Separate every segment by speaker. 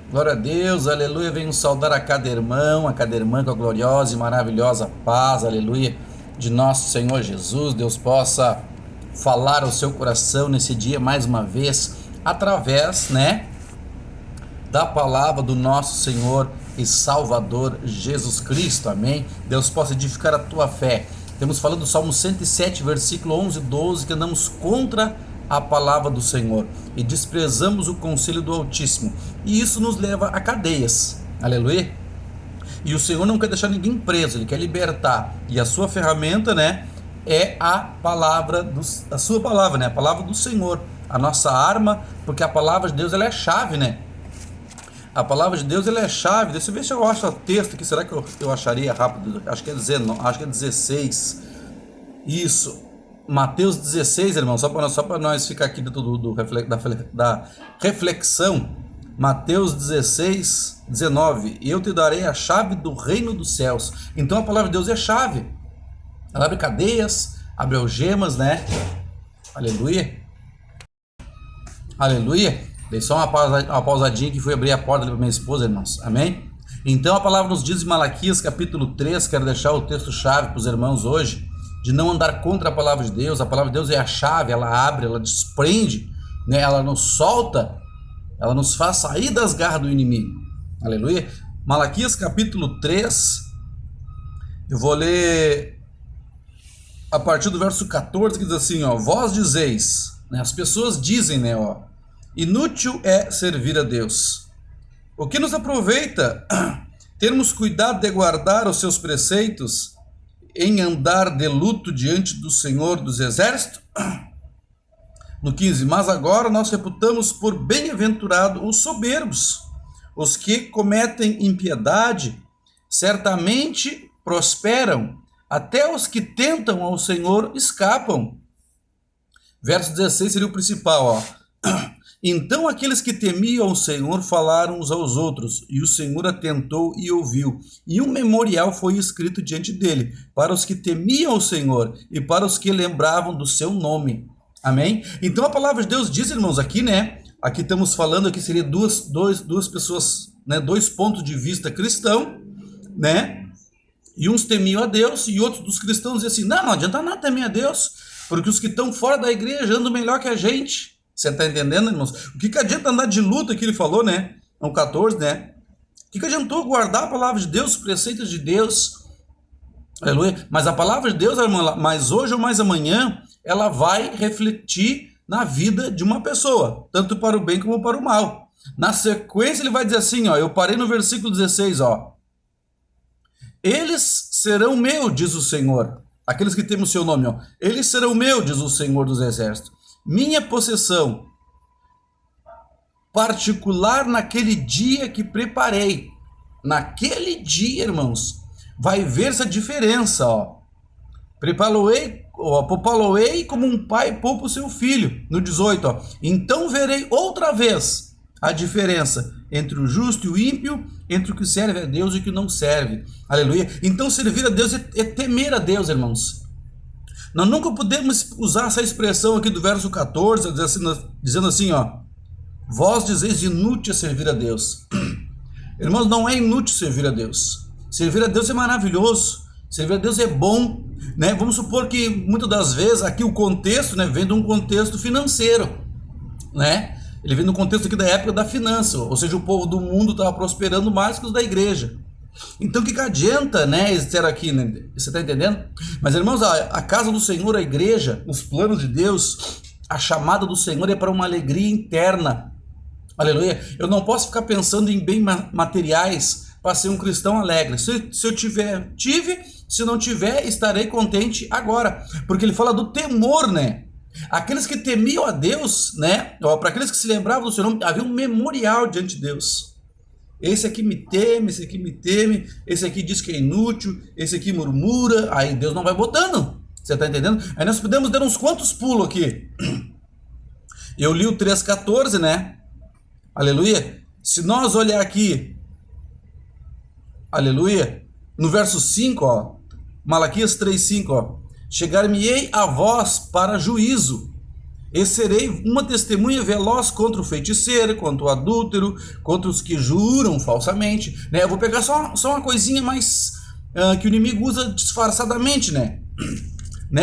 Speaker 1: Glória a Deus, aleluia. Venho saudar a cada irmã com a gloriosa e maravilhosa paz, aleluia, de nosso Senhor Jesus. Deus possa falar ao seu coração nesse dia mais uma vez, através, da palavra do nosso Senhor e Salvador Jesus Cristo, amém? Deus possa edificar a tua fé. Temos falando do Salmo 107, versículo 11 e 12, que andamos contra a palavra do Senhor e desprezamos o conselho do Altíssimo, e isso nos leva a cadeias, aleluia. E o Senhor não quer deixar ninguém preso, Ele quer libertar, e a sua ferramenta, é a palavra, a sua palavra, a palavra do Senhor, a nossa arma, porque a palavra de Deus, ela é chave, A palavra de Deus, ela é chave. Deixa eu ver se eu acho o texto aqui. Será que eu acharia rápido? Acho que é 19, acho que é 16. Isso. Mateus 16, irmão. Só para nós ficar aqui dentro da reflexão. Mateus 16, 19. Eu te darei a chave do reino dos céus. Então a palavra de Deus é chave. Ela abre cadeias, abre algemas, Aleluia. Aleluia. Dei só uma pausadinha que fui abrir a porta ali para minha esposa, irmãos. Amém? Então a palavra nos diz em Malaquias capítulo 3, quero deixar o texto chave para os irmãos hoje, de não andar contra a palavra de Deus. A palavra de Deus é a chave, ela abre, ela desprende, ela nos solta, ela nos faz sair das garras do inimigo. Aleluia. Malaquias capítulo 3, eu vou ler a partir do verso 14, que diz assim, vós dizeis, as pessoas dizem, inútil é servir a Deus. O que nos aproveita termos cuidado de guardar os seus preceitos, em andar de luto diante do Senhor dos Exércitos? No 15, mas agora nós reputamos por bem-aventurado os soberbos, os que cometem impiedade, certamente prosperam, até os que tentam ao Senhor escapam. Verso 16 seria o principal, Então aqueles que temiam o Senhor falaram uns aos outros, e o Senhor atentou e ouviu, e um memorial foi escrito diante dele, para os que temiam o Senhor, e para os que lembravam do seu nome. Amém? Então a palavra de Deus diz, irmãos, aqui, aqui estamos falando, aqui seria duas pessoas, dois pontos de vista cristão, e uns temiam a Deus, e outros dos cristãos diziam assim, não adianta nada temer a Deus, porque os que estão fora da igreja andam melhor que a gente. Você está entendendo, irmãos? O que adianta andar de luta, que ele falou, no 14, O que adiantou guardar a palavra de Deus, os preceitos de Deus? Aleluia. Mas a palavra de Deus, irmã, mais hoje ou mais amanhã, ela vai refletir na vida de uma pessoa, tanto para o bem como para o mal. Na sequência, ele vai dizer assim, eu parei no versículo 16, Eles serão meu, diz o Senhor. Aqueles que temem o seu nome, Eles serão meu, diz o Senhor dos Exércitos. Minha possessão particular naquele dia que preparei. Naquele dia, irmãos, vai ver essa diferença, Poupá-lo-ei como um pai poupa o seu filho. No 18, Então verei outra vez a diferença entre o justo e o ímpio, entre o que serve a Deus e o que não serve. Aleluia. Então servir a Deus é temer a Deus, irmãos. Nós nunca podemos usar essa expressão aqui do verso 14, dizendo assim, vós dizeis inútil é servir a Deus. Irmãos, não é inútil servir a Deus. Servir a Deus é maravilhoso. Servir a Deus é bom, Vamos supor que muitas das vezes aqui o contexto, vem de um contexto financeiro, Ele vem no contexto aqui da época da finança, ou seja, o povo do mundo estava prosperando mais que os da igreja. Então o que adianta, estar aqui, Você está entendendo? Mas, irmãos, a casa do Senhor, a igreja, os planos de Deus, a chamada do Senhor é para uma alegria interna. Aleluia. Eu não posso ficar pensando em bens materiais para ser um cristão alegre. Se eu tiver, tive. Se não tiver, estarei contente agora. Porque ele fala do temor, Aqueles que temiam a Deus, para aqueles que se lembravam do seu nome, havia um memorial diante de Deus. Esse aqui me teme, esse aqui me teme, esse aqui diz que é inútil, esse aqui murmura, aí Deus não vai botando. Você está entendendo? Aí nós podemos dar uns quantos pulos aqui. Eu li o 3,14, Aleluia. Se nós olhar aqui, aleluia, no verso 5, Malaquias 3,5, chegar-me-ei a vós para juízo, E serei uma testemunha veloz contra o feiticeiro, contra o adúltero, contra os que juram falsamente, né? Eu vou pegar só uma coisinha mais que o inimigo usa disfarçadamente, né?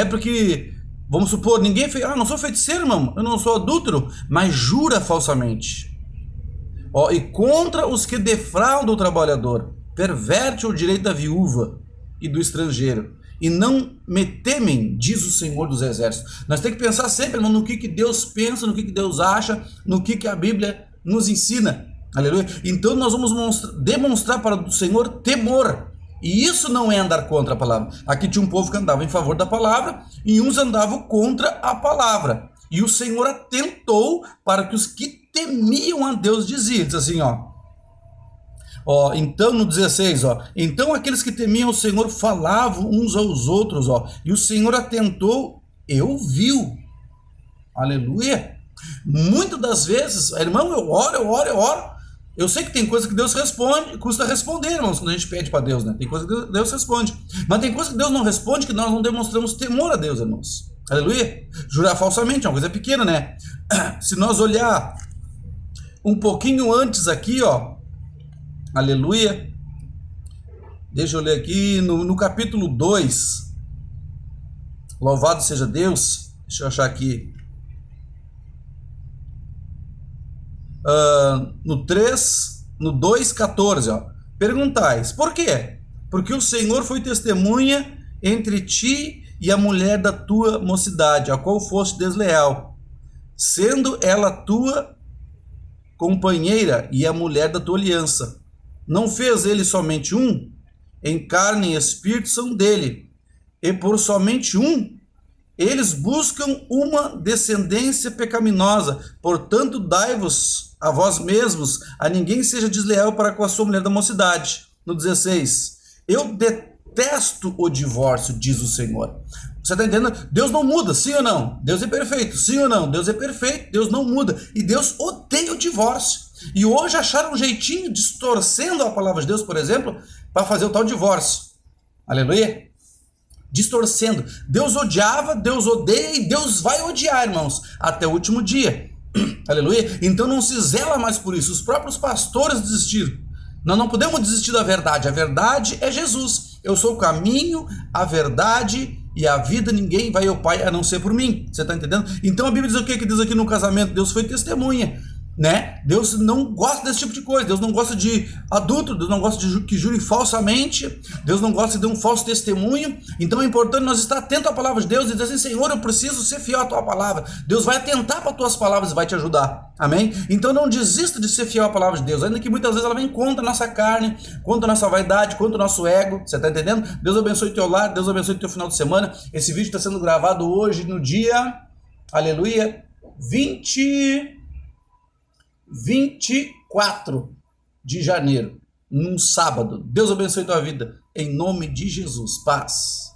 Speaker 1: Porque, vamos supor, ninguém fez, não sou feiticeiro, irmão, eu não sou adúltero, mas jura falsamente. E contra os que defraudam o trabalhador, perverte o direito da viúva e do estrangeiro, e não me temem, diz o Senhor dos Exércitos. Nós temos que pensar sempre, irmão, no que Deus pensa, no que Deus acha, no que a Bíblia nos ensina. Aleluia. Então nós vamos demonstrar para o Senhor temor. E isso não é andar contra a palavra. Aqui tinha um povo que andava em favor da palavra e uns andavam contra a palavra. E o Senhor atentou para que os que temiam a Deus diziam, diz assim, então no 16, então aqueles que temiam o Senhor falavam uns aos outros, e o Senhor atentou e ouviu. Aleluia. Muitas das vezes, irmão, eu oro. Eu sei que tem coisa que Deus responde, custa responder, irmãos, quando a gente pede para Deus, né? Tem coisa que Deus responde. Mas tem coisa que Deus não responde, que nós não demonstramos temor a Deus, irmãos. Aleluia. Jurar falsamente é uma coisa pequena, né? Se nós olhar um pouquinho antes aqui, aleluia. Deixa eu ler aqui no capítulo 2. Louvado seja Deus. Deixa eu achar aqui. No 3, no 2:14, perguntais, por quê? Porque o Senhor foi testemunha entre ti e a mulher da tua mocidade, a qual foste desleal, sendo ela tua companheira e a mulher da tua aliança. Não fez ele somente um? Em carne e espírito são dele, e por somente um eles buscam uma descendência pecaminosa. Portanto, dai-vos a vós mesmos, a ninguém seja desleal para com a sua mulher da mocidade. No 16, eu detesto o divórcio, diz o Senhor. Você está entendendo? Deus não muda, sim ou não? Deus é perfeito, sim ou não? Deus é perfeito, Deus não muda. E Deus odeia o divórcio. E hoje acharam um jeitinho, distorcendo a palavra de Deus, por exemplo, para fazer o tal divórcio. Aleluia. Distorcendo. Deus odiava, Deus odeia e Deus vai odiar, irmãos, até o último dia. Aleluia. Então não se zela mais por isso. Os próprios pastores desistiram. Nós não podemos desistir da verdade. A verdade é Jesus. Eu sou o caminho, a verdade e a vida. Ninguém vai ao Pai a não ser por mim. Você está entendendo? Então a Bíblia diz o que diz aqui no casamento? Deus foi testemunha, né? Deus não gosta desse tipo de coisa. Deus não gosta de adulto. Deus não gosta de que jure falsamente. Deus não gosta de um falso testemunho. Então é importante nós estar atento à palavra de Deus e dizer assim: Senhor, eu preciso ser fiel à tua palavra. Deus vai atentar para as tuas palavras e vai te ajudar. Amém? Então não desista de ser fiel à palavra de Deus, ainda que muitas vezes ela vem contra a nossa carne, contra a nossa vaidade, contra o nosso ego. Você está entendendo? Deus abençoe o teu lar, Deus abençoe o teu final de semana. Esse vídeo está sendo gravado hoje no dia, aleluia, 24 de janeiro, num sábado. Deus abençoe tua vida, em nome de Jesus. Paz.